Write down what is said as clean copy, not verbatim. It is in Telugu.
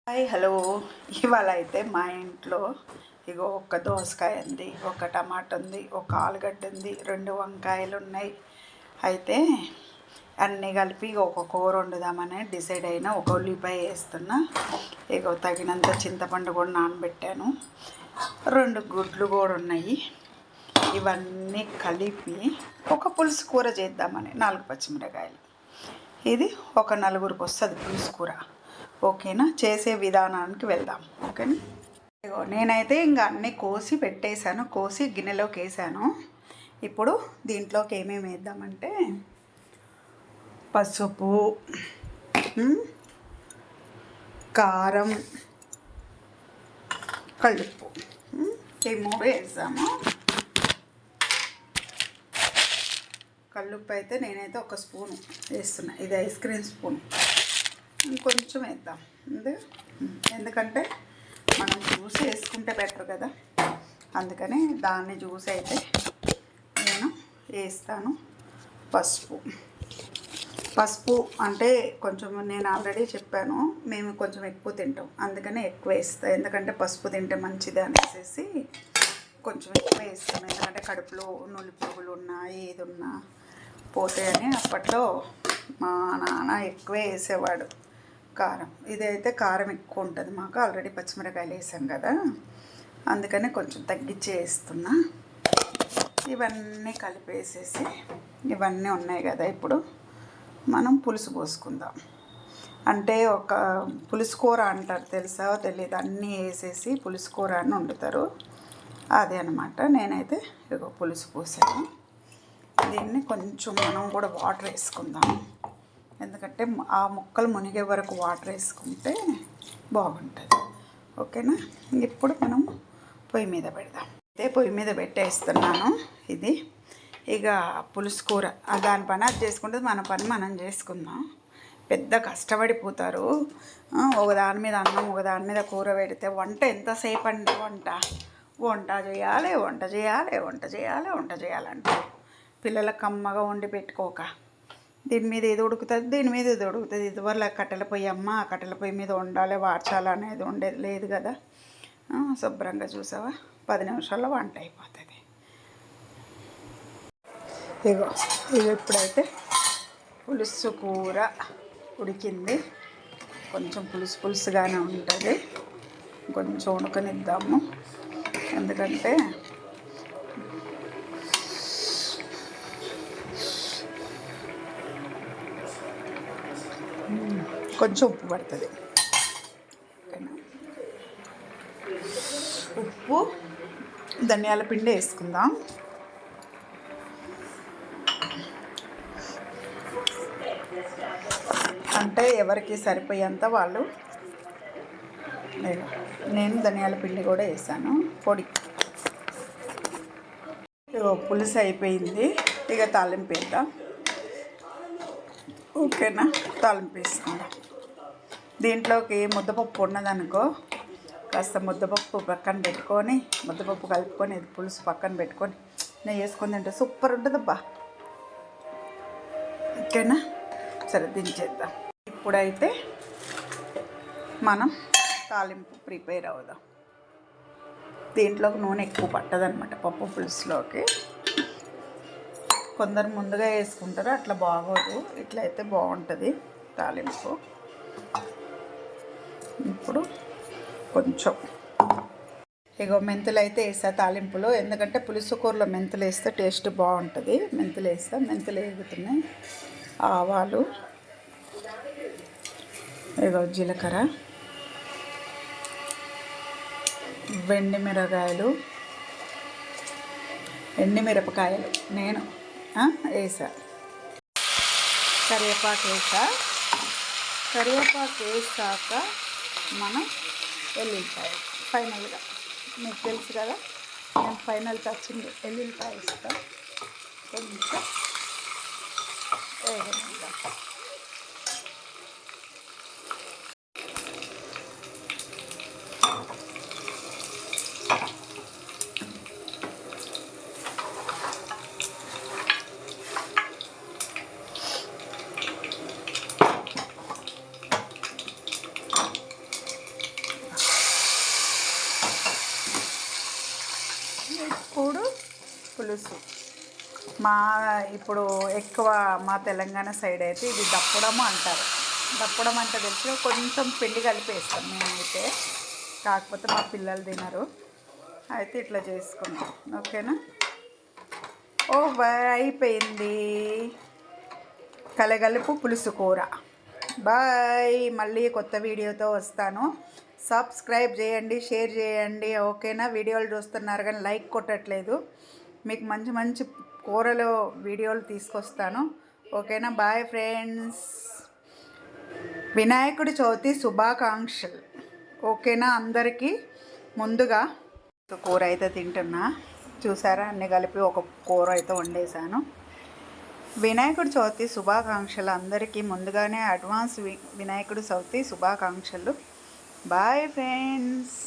Hi hello. ఇవాళ అయితే మా ఇంట్లో ఇగో ఒక దోసకాయ ఉంది, ఒక టమాటా ఉంది, ఒక ఆలుగడ్డ ఉంది, 2 వంకాయలు ఉన్నాయి. అయితే అన్నీ కలిపి ఒక కూర వండుదామని డిసైడ్ అయినా. ఒక ఉల్లిపాయ వేస్తున్నా. ఇగో తగినంత చింతపండు కూడా నానబెట్టాను. 2 గుడ్లు కూడా ఉన్నాయి. ఇవన్నీ కలిపి ఒక పులుసు కూర చేద్దామని 4 పచ్చిమిరకాయలు. ఇది ఒక నలుగురికి వస్తుంది పులుసు కూర. ఓకేనా? చేసే విధానానికి వెళ్దాం. ఓకేనా? ఇగో నేనైతే ఇంకా అన్నీ కోసి పెట్టేశాను. కోసి గిన్నెలోకి వేసాను. ఇప్పుడు దీంట్లోకి ఏమేమి వేద్దామంటే పసుపు, కారం, కలుపు, ఈ 3 వేసాము. కల్లుప్పు అయితే నేనైతే 1 స్పూను వేస్తున్నా. ఇది ఐస్ క్రీమ్ స్పూన్. ఇంకొంచెం వేద్దాం. ఎందుకంటే మనం జ్యూస్ వేసుకుంటే బెటర్ కదా, అందుకని దాన్ని జ్యూస్ అయితే నేను వేస్తాను. పసుపు అంటే కొంచెం నేను ఆల్రెడీ చెప్పాను, మేము కొంచెం ఎక్కువ తింటాం, అందుకని ఎక్కువ వేస్తాను. ఎందుకంటే పసుపు తింటే మంచిది అనేసి కొంచెం ఎక్కువ వేస్తాను. ఎందుకంటే కడుపులో నులి పురుగులు ఉన్నా ఏది ఉన్నా పోతాయని అప్పట్లో మా నాన్న ఎక్కువే వేసేవాడు కారం. ఇదైతే కారం ఎక్కువ ఉంటుంది మాకు. ఆల్రెడీ పచ్చిమిరకాయలు వేసాం కదా, అందుకని కొంచెం తగ్గించి వేస్తున్నా. ఇవన్నీ కలిపేసేసి ఇవన్నీ ఉన్నాయి కదా, ఇప్పుడు మనం పులుసు పోసుకుందాం. అంటే ఒక పులుసు కూర అంటారు, తెలుసా తెలియదు, అన్నీ వేసేసి పులుసు కూర అని వండుతారు. అదే అనమాట. నేనైతే ఇగో పులుసు పోసాను. దీన్ని కొంచెం మనం కూడా వాటర్ వేసుకుందాం. ఎందుకంటే ఆ ముక్కలు మునిగే వరకు వాటర్ వేసుకుంటే బాగుంటుంది. ఓకేనా? ఇప్పుడు మనం పొయ్యి మీద పెడదాం. అయితే పొయ్యి మీద పెట్టేస్తున్నాను. ఇది ఇక పులుసు కూర దాని పని అది చేసుకుంటే మన పని మనం చేసుకుందాం. పెద్ద కష్టపడిపోతారు. ఒక దాని మీద అన్నం, ఒక దాని మీద కూర పెడితే వంట ఎంతసేపు అండి? వంట చేయాలంటే పిల్లలకు కమ్మగా వండి పెట్టుకోక దీని మీద ఏది ఉడుకుతుంది, దీని మీద ఏది ఉడుకుతుంది. ఇదివరలో కట్టెల పొయ్యి అమ్మ, ఆ కట్టెల పొయ్యి మీద వండాలి, వార్చాలి అనేది ఉండేది లేదు కదా. శుభ్రంగా చూసావా, 10 నిమిషాల్లో వంట అయిపోతుంది. ఇగో ఇప్పుడైతే పులుసు కూర ఉడికింది. కొంచెం పులుసుగానే ఉంటుంది. కొంచెం ఉడకనిద్దాము. ఎందుకంటే కొంచెం ఉప్పు పడుతుంది. ఉప్పు, ధనియాల పిండి వేసుకుందాం. అంటే ఎవరికి సరిపోయేంత వాళ్ళు. నేను ధనియాల పిండి కూడా వేసాను, పొడి. పులుసు అయిపోయింది. ఇక తాలింపు వేద్దాం. ఓకేనా? తాలింపు వేసుకుందాం. దీంట్లోకి ముద్దపప్పు ఉన్నదనుకో, కాస్త ముద్దపప్పు పక్కన పెట్టుకొని, ముద్దపప్పు కలుపుకొని ఇది పులుసు పక్కన పెట్టుకొని నెయ్యి వేసుకొని తింటే సూపర్ ఉంటుందబ్బా. ఓకేనా? సరే దించేద్దాం. ఇప్పుడైతే మనం తాలింపు ప్రిపేర్ అవుదాం. దీంట్లోకి నూనె ఎక్కువ పట్టదనమాట పప్పు పులుసులోకి. కొందరు ముందుగా వేసుకుంటారు, అట్లా బాగోదు. ఇట్లా అయితే బాగుంటుంది తాలింపు. ఇప్పుడు కొంచెం ఇగో మెంతులు అయితే వేస్తా తాలింపులో. ఎందుకంటే పులుసు కూరలో మెంతులు వేస్తే టేస్ట్ బాగుంటుంది. మెంతులు వేస్తా. మెంతులు వేగుతున్నాయి. ఆవాలు, ఇగో జీలకర్ర, ఎండుమిరపకాయలు నేను వేసా. కరివేపాకు వేసాక మనం ఎల్లుల్లిపాయ ఫైనల్గా. మీకు తెలుసు కదా, నేను ఫైనల్ టచింగ్ ఎల్లుల్లిపాయ వేస్తాను. కొంచెం వేగనిద్దాం. నాటుకోడు పులుసు. మా ఇప్పుడు ఎక్కువ మా తెలంగాణ సైడ్ అయితే ఇది దప్పడము అంటారు. దప్పడం అంటే తెలిసి కొంచెం పిండి కలిపేస్తాం మేమైతే, కాకపోతే మా పిల్లలు తినరు, అయితే ఇట్లా చేసుకున్నాం. ఓకేనా. అయిపోయింది కలగలుపు పులుసు కూర. బాయ్. మళ్ళీ కొత్త వీడియోతో వస్తాను. సబ్స్క్రైబ్ చేయండి, షేర్ చేయండి. ఓకేనా. వీడియోలు చూస్తున్నారు కానీ లైక్ కొట్టట్లేదు. మీకు మంచి మంచి కూరలో వీడియోలు తీసుకొస్తాను. ఓకేనా. Bye friends. వినాయకుడి చవితి శుభాకాంక్షలు. ఓకేనా. అందరికీ ముందుగా కూర అయితే తింటున్నా. చూసారా, అన్నీ కలిపి ఒక కూర అయితే వండేసాను. వినాయకుడి చవితి శుభాకాంక్షలు అందరికీ ముందుగానే. అడ్వాన్స్ వినాయకుడి చవితి శుభాకాంక్షలు. Bye friends.